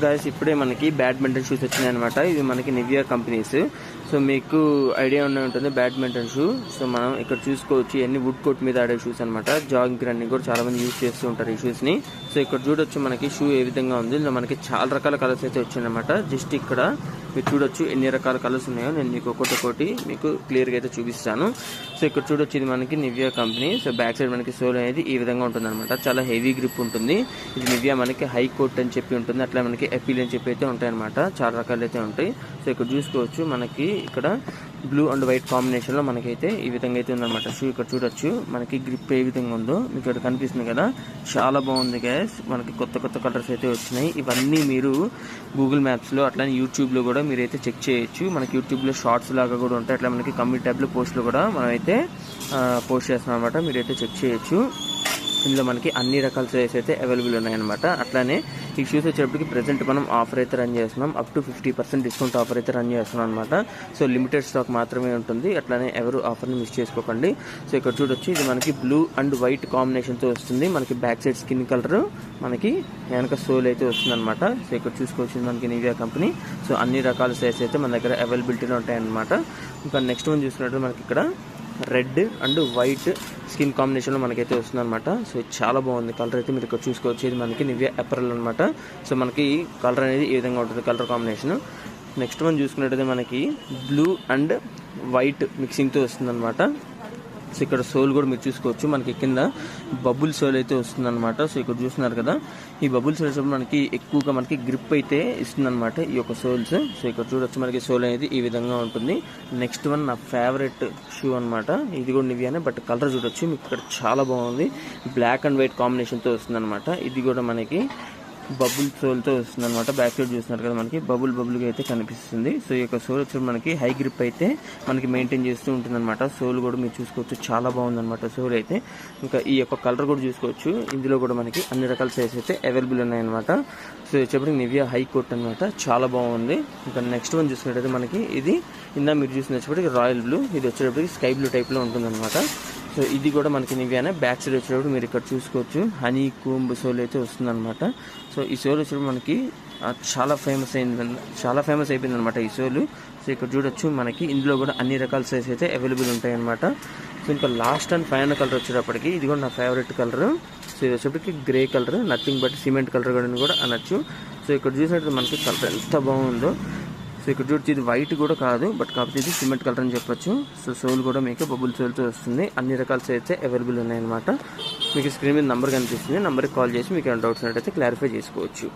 Guys ఇప్పుడే మనకి badminton shoes వచ్చినాయి అనమాట. ఇది మనకి నివియా కంపెనీస్. సో మీకు ఐడియా ఉంటుంది బ్యాడ్మింటన్ షూ. సో మనం ఇక్కడ చూసుకోవచ్చు ఇవన్నీ వుడ్ కోట్ మీద ఆడే షూస్ అనమాట. జాగింగ్ రన్నింగ్ కూడా చాలా మంది యూజ్ చేస్తూ ఉంటారు ఈ షూస్ ని. సో ఇక్కడ చూడొచ్చు మనకి షూ ఏ విధంగా ఉంది. ఇందులో మనకి చాలా రకాల కలర్స్ అయితే వచ్చాయన్నమాట. జస్ట్ ఇక్కడ మీరు చూడొచ్చు ఎన్ని రకాల కలర్స్ ఉన్నాయో నేను మీకు ఒక్కొక్కటి మీకు క్లియర్గా అయితే చూపిస్తాను. సో ఇక్కడ చూడొచ్చు ఇది మనకి Nivea company. So back side మనకి సోల్ అనేది ఈ విధంగా ఉంటుంది అనమాట. చాలా హెవీ గ్రిప్ ఉంటుంది. ఇది నివియా మనకి హై కోట్ అని చెప్పి ఉంటుంది, అట్లా మనకి ఎపీల్ అని చెప్పి అయితే ఉంటాయి అనమాట. చాలా రకాలు అయితే ఉంటాయి. సో ఇక్కడ చూసుకోవచ్చు మనకి ఇక్కడ బ్లూ అండ్ వైట్ కాంబినేషన్ లో మనకైతే ఈ విధంగా అయితే ఉందన్నమాట షూ. ఇక్కడ చూడొచ్చు మనకి గ్రిప్ ఏ విధంగా ఉందో మీకు ఇక్కడ కనిపిస్తుంది కదా, చాలా బాగుంది గైస్. మనకి కొత్త కొత్త కలర్స్ అయితే వచ్చినాయి. ఇవన్నీ మీరు గూగుల్ మ్యాప్స్ లో అట్లానే యూట్యూబ్ లో కూడా మీరైతే చెక్ చేయొచ్చు. మనకి యూట్యూబ్ లో షార్ట్స్ లాగా కూడా ఉంటాయి. అట్లా మనకి కమ్యూనిటీ ట్యాబ్ లో పోస్ట్ లో కూడా మనమైతే పోస్ట్ చేస్తున్నాం అనమాట. మీరైతే చెక్ చేయొచ్చు. ఇందులో మనకి అన్ని రకాల సైజెస్ అయితే అవైలబుల్ ఉన్నాయన్నమాట. అట్లానే ఈ షూస్ వచ్చేటప్పటికి ప్రెసెంట్ మనం ఆఫర్ అయితే రన్ చేస్తున్నాం. అప్ టు 50% డిస్కౌంట్ ఆఫర్ అయితే రన్ చేస్తున్నాం అనమాట. సో లిమిటెడ్ స్టాక్ మాత్రమే ఉంటుంది. అట్లానే ఎవరు ఆఫర్ని మిస్ చేసుకోకండి. సో ఇక్కడ చూడొచ్చు ఇది మనకి బ్లూ అండ్ వైట్ కాంబినేషన్తో వస్తుంది. మనకి బ్యాక్ సైడ్ స్కిన్ కలర్, మనకి వెనక సోల్ అయితే వస్తుంది అనమాట. సో ఇక్కడ చూసుకోవచ్చు మనకి నివియా కంపెనీ. సో అన్ని రకాల సైజెస్ అయితే మన దగ్గర అవైలబిలిటీలో ఉంటాయన్నమాట. ఇంకా నెక్స్ట్ వన్ చూసినట్టు మనకి ఇక్కడ రెడ్ అండ్ వైట్ స్కిన్ కాంబినేషన్లో మనకైతే వస్తుంది అనమాట. సో చాలా బాగుంది కలర్ అయితే. మీరు ఇక్కడ చూసుకోవచ్చు ఇది మనకి నివియా అపెరల్ అనమాట. సో మనకి కలర్ అనేది ఈ విధంగా ఉంటుంది, కలర్ కాంబినేషన్. నెక్స్ట్ వన్ చూసుకున్నట్టయితే మనకి బ్లూ అండ్ వైట్ మిక్సింగ్తో వస్తుంది అనమాట. సో ఇక్కడ సోల్ కూడా మీరు చూసుకోవచ్చు మనకి కింద బబుల్ సోల్ అయితే వస్తుంది అనమాట. సో ఇక్కడ చూస్తున్నారు కదా, ఈ బబుల్ సోల్స్ మనకి ఎక్కువగా మనకి గ్రిప్ అయితే ఇస్తుంది అనమాట ఈ యొక్క సోల్స్. సో ఇక్కడ చూడొచ్చు మనకి సోల్ అనేది ఈ విధంగా ఉంటుంది. నెక్స్ట్ వన్ నా ఫేవరెట్ షూ అనమాట. ఇది కూడా నివియానే, బట్ కలర్ చూడొచ్చు మీకు ఇక్కడ చాలా బాగుంది. బ్లాక్ అండ్ వైట్ కాంబినేషన్తో వస్తుంది అనమాట. ఇది కూడా మనకి బబుల్ సోల్తో వస్తుంది అనమాట. బ్యాక్ సైడ్ చూస్తున్నారు కదా మనకి బబుల్గా అయితే కనిపిస్తుంది. సో ఈ యొక్క సోల్ వచ్చి మనకి హై గ్రిప్ అయితే మనకి మెయింటైన్ చేస్తూ ఉంటుంది అనమాట. సోల్ కూడా మీరు చూసుకోవచ్చు చాలా బాగుంది అనమాట సోల్ అయితే. ఇంకా ఈ యొక్క కలర్ కూడా చూసుకోవచ్చు. ఇందులో కూడా మనకి అన్ని రకాల సైజ్ అయితే అవైలబుల్ ఉన్నాయన్నమాట. సో వచ్చేప్పటికి నివియా హై కోట్ అనమాట, చాలా బాగుంది. ఇంకా నెక్స్ట్ వన్ చూసుకున్నట్టయితే మనకి ఇది ఇందా మీరు చూసిన వచ్చేప్పటికి రాయల్ బ్లూ, ఇది వచ్చేటప్పటికి స్కై బ్లూ టైప్లో ఉంటుంది అనమాట. సో ఇది కూడా మనకి నివియానే. బ్యాక్ సైడ్ వచ్చేటప్పుడు మీరు ఇక్కడ చూసుకోవచ్చు హనీ కూంబ్ సోల్ అయితే వస్తుంది అనమాట. సో ఈ సోల్ వచ్చేటప్పుడు మనకి చాలా ఫేమస్ అయిపోయింది అనమాట ఈ సోలు. సో ఇక్కడ చూడొచ్చు మనకి ఇందులో కూడా అన్ని రకాల సైజ్ అయితే అవైలబుల్ ఉంటాయి అనమాట. సో ఇంకా లాస్ట్ అండ్ ఫైనల్ కలర్ వచ్చేటప్పటికి ఇది కూడా నా ఫేవరెట్ కలర్. సో ఇది వచ్చేటప్పటికి grey colour, nothing but cement colour కూడా అనొచ్చు. సో ఇక్కడ చూసినట్టు మనకి కలర్ ఎంత బాగుందో. సో ఇక్కడ చూడొచ్చు ఇది వైట్ కూడా కాదు, బట్ కాకపోతే ఇది సిమెంట్ కలర్ అని చెప్పొచ్చు. సో సోల్ కూడా మీకు బబుల్ సోల్తో వస్తుంది. అన్ని రకాల సైజ్ అవైలబుల్ ఉన్నాయన్నమాట. మీకు స్క్రీన్ మీద నెంబర్ కనిపిస్తుంది. నెంబర్కి కాల్ చేసి మీకు ఏమైనా డౌట్స్ ఉన్నట్టయితే క్లారిఫై చేసుకోవచ్చు.